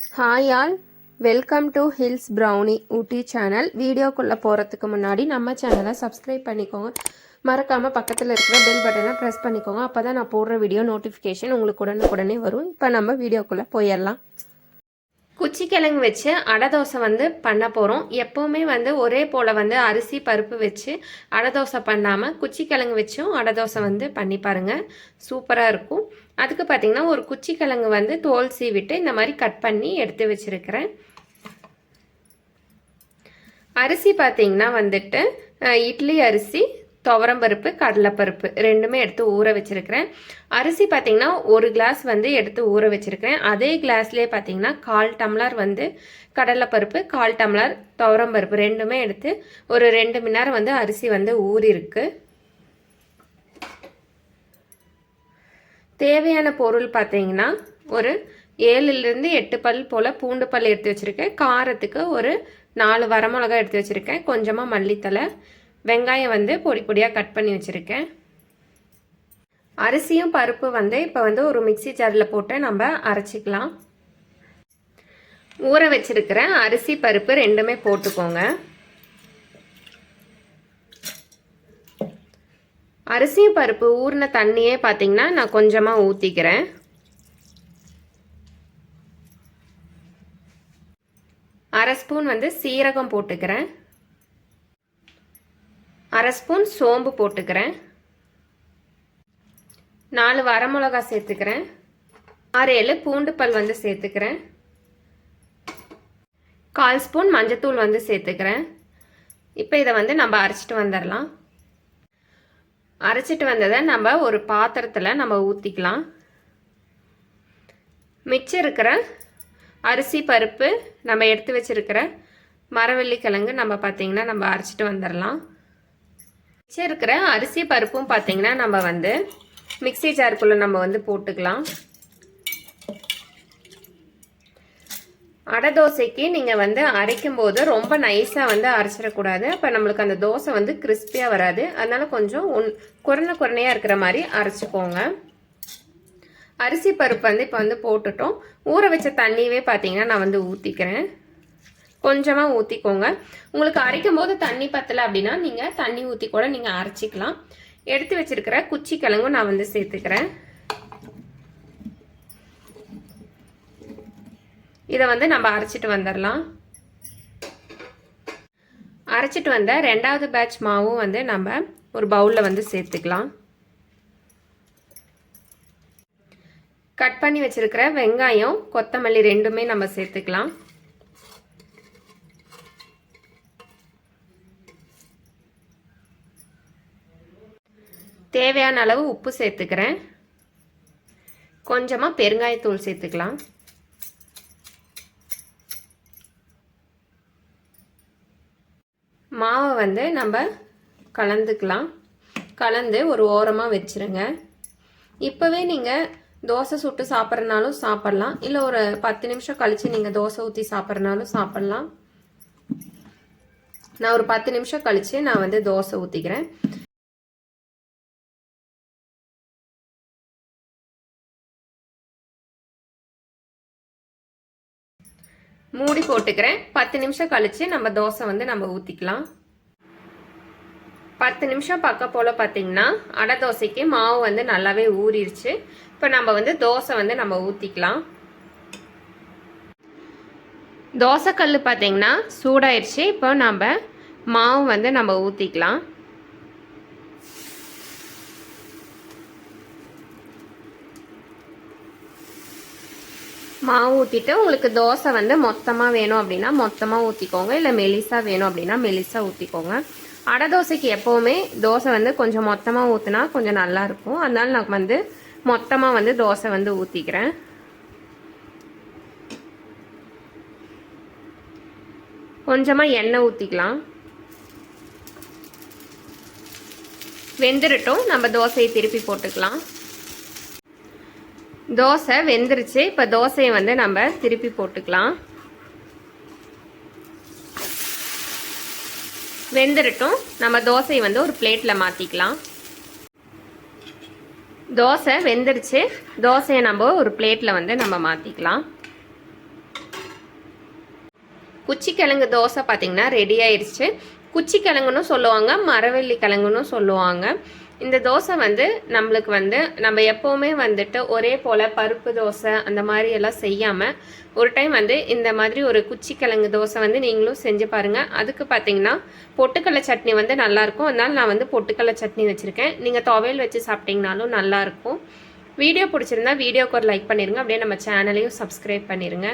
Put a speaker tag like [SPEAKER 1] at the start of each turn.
[SPEAKER 1] Hi all, welcome to hills brownie Ooty channel. வீடியோக்குள்ளே போகிறதுக்கு முன்னாடி நம்ம சேனலை சப்ஸ்கிரைப் பண்ணிக்கோங்க. மறக்காமல் பக்கத்தில் இருக்கிற பெல் பட்டனை ப்ரெஸ் பண்ணிக்கோங்க. அப்போ தான் நான் போடுற வீடியோ நோட்டிஃபிகேஷன் உங்களுக்கு உடனே வரும். இப்போ நம்ம வீடியோக்குள்ளே போயிடலாம். குச்சிக்கிழங்கு வச்சு அடை தோசை பண்ண போகிறோம். எப்போவுமே ஒரே போல் அரிசி பருப்பு வச்சு அடை தோசை பண்ணாமல் குச்சிக்கிழங்கு வச்சும் அடை தோசை பண்ணி பாருங்கள், சூப்பராக இருக்கும். அதுக்கு பார்த்திங்கன்னா ஒரு குச்சிக்கிழங்கு தோல் சீவிட்டு இந்த மாதிரி கட் பண்ணி எடுத்து வச்சுருக்கிறேன். அரிசி பார்த்திங்கன்னா இட்லி அரிசி, துவரம்பருப்பு, கடலைப்பருப்பு ரெண்டுமே எடுத்து ஊற வச்சுருக்கிறேன். அரிசி பார்த்திங்கன்னா ஒரு கிளாஸ் எடுத்து ஊற வச்சுருக்கிறேன். அதே கிளாஸ்லேயே பார்த்திங்கன்னா 1/4 டம்ளர் கடலைப்பருப்பு, 1/4 டம்ளர் துவரம்பருப்பு ரெண்டுமே எடுத்து ஒரு 2 மணி நேரம் அரிசி ஊறிருக்கு. தேவையான பொருள் பார்த்திங்கன்னா ஒரு 7லிருந்து 8 பல் போல் பூண்டு பல் எடுத்து வச்சுருக்கேன். காரத்துக்கு ஒரு 4 வரமிளகா எடுத்து வச்சுருக்கேன். கொஞ்சமாக மல்லித்தலை, வெங்காயம் பொடி பொடியாக கட் பண்ணி வச்சுருக்கேன். அரிசியும் பருப்பு இப்போ ஒரு மிக்சி ஜாரில் போட்டு நம்ம அரைச்சிக்கலாம். ஊற வச்சிருக்கிற அரிசி பருப்பு ரெண்டுமே போட்டுக்கோங்க. அரிசியும் பருப்பு ஊறின தண்ணியே பார்த்தீங்கன்னா நான் கொஞ்சமாக ஊற்றிக்கிறேன். அரை ஸ்பூன் சீரகம் போட்டுக்கிறேன். அரை ஸ்பூன் சோம்பு போட்டுக்கிறேன். 4 வரமிளகா சேர்த்துக்கிறேன். 6-7 பூண்டு பல் சேர்த்துக்கிறேன். 1/4 ஸ்பூன் மஞ்சத்தூள் சேர்த்துக்கிறேன். இப்போ இதை நம்ம அரைச்சிட்டு வந்துடலாம். அரைச்சிட்டு வந்ததை நம்ம ஒரு பாத்திரத்தில் நம்ம ஊற்றிக்கலாம். மிச்சம் இருக்கிற அரிசி பருப்பு நம்ம எடுத்து வச்சிருக்கிற மரவள்ளி கிழங்கு நம்ம பார்த்திங்கன்னா நம்ம அரைச்சிட்டு வந்துடலாம். மிச்சம் இருக்கிற அரிசி பருப்பும் பார்த்திங்கன்னா நம்ம மிக்சி ஜாருக்குள்ளே நம்ம போட்டுக்கலாம். அடை தோசைக்கு நீங்கள் அரைக்கும் போது ரொம்ப நைஸாக அரைச்சிடக்கூடாது. அப்போ நம்மளுக்கு அந்த தோசை கிறிஸ்பியாக வராது. அதனால கொஞ்சம் குறையாக இருக்கிற மாதிரி அரைச்சிக்கோங்க. அரிசி பருப்பு இப்போ போட்டுட்டோம். ஊற வச்ச தண்ணியவே பார்த்தீங்கன்னா நான் ஊற்றிக்கிறேன். கொஞ்சமாக ஊற்றிக்கோங்க. உங்களுக்கு அரைக்கும் போது தண்ணி பத்தலை அப்படின்னா நீங்கள் தண்ணி ஊற்றி கூட நீங்கள் அரைச்சிக்கலாம். எடுத்து வச்சிருக்கிற குச்சி கிழங்கும் நான் சேர்த்துக்கிறேன். இதை நம்ம அரைச்சிட்டு வந்துடலாம். அரைச்சிட்டு வந்த 2வது பேட்ச் மாவும் நம்ம ஒரு பவுலில் சேர்த்துக்கலாம். கட் பண்ணி வச்சிருக்கிற வெங்காயம், கொத்தமல்லி ரெண்டுமே நம்ம சேர்த்துக்கலாம். தேவையான அளவு உப்பு சேர்த்துக்கிறேன். கொஞ்சமாக பெருங்காயத்தூள் சேர்த்துக்கலாம். மாவை நம்ம கலந்துக்கலாம். கலந்து ஒரு ஓரமாக வச்சுருங்க. இப்போவே நீங்கள் தோசை சுட்டு சாப்பிட்றனாலும் சாப்பிட்லாம், இல்லை ஒரு 10 நிமிஷம் கழித்து நீங்கள் தோசை ஊற்றி சாப்பிட்றனாலும் சாப்பிட்லாம். நான் ஒரு 10 நிமிஷம் கழித்து நான் தோசை ஊற்றிக்கிறேன். மூடி போட்டுக்கிறேன். 10 நிமிஷம் கழித்து நம்ம தோசை நம்ம ஊற்றிக்கலாம். 10 நிமிஷம் பக்கம் போல் பார்த்தீங்கன்னா அடை தோசைக்கு மாவு நல்லாவே ஊறிடுச்சு. இப்போ நம்ம தோசை நம்ம ஊற்றிக்கலாம். தோசைக்கல் பார்த்தீங்கன்னா சூடாயிடுச்சு. இப்போ நம்ம மாவு நம்ம ஊற்றிக்கலாம். மாவு ஊற்றிட்டு உங்களுக்கு தோசை மொத்தமாக வேணும் அப்படின்னா மொத்தமாக ஊற்றிக்கோங்க, இல்லை மெலிசா வேணும் அப்படின்னா மெலிசா ஊற்றிக்கோங்க. அடை தோசைக்கு எப்போவுமே தோசை கொஞ்சம் மொத்தமாக ஊற்றினா கொஞ்சம் நல்லாயிருக்கும். அதனால நான் மொத்தமாக தோசை ஊற்றிக்கிறேன். கொஞ்சமாக எண்ணெய் ஊற்றிக்கலாம். வெந்துடட்டும், நம்ம தோசையை திருப்பி போட்டுக்கலாம். தோசை வெந்துருச்சு. இப்போ தோசையை நம்ம திருப்பி போட்டுக்கலாம். வெந்துடட்டும், நம்ம தோசையை ஒரு பிளேட்டில் மாற்றிக்கலாம். தோசை வெந்துருச்சு. தோசையை நம்ம ஒரு பிளேட்டில் நம்ம மாற்றிக்கலாம். குச்சிக்கிழங்கு தோசை பார்த்திங்கன்னா ரெடி ஆயிடுச்சு. குச்சிக்கிழங்குன்னு சொல்லுவாங்க, மரவள்ளி கிழங்குன்னு சொல்லுவாங்க. இந்த தோசை வந்து நம்மளுக்கு வந்து நம்ம எப்போவுமே வந்துட்டு ஒரே போல் பருப்பு தோசை அந்த மாதிரி எல்லாம் செய்யாமல் ஒரு டைம் வந்து இந்த மாதிரி ஒரு குச்சிக்கிழங்கு தோசை வந்து நீங்களும் செஞ்சு பாருங்கள். அதுக்கு பார்த்தீங்கன்னா பொட்டுக்கடலை சட்னி வந்து நல்லாயிருக்கும். அதனால் நான் வந்து பொட்டுக்கடலை சட்னி வச்சுருக்கேன். நீங்கள் துவையல் வச்சு சாப்பிட்டிங்கனாலும் நல்லாயிருக்கும். வீடியோ பிடிச்சிருந்தா வீடியோக்கு ஒரு லைக் பண்ணிடுங்க. அப்படியே நம்ம சேனலையும் சப்ஸ்கிரைப் பண்ணிடுங்க.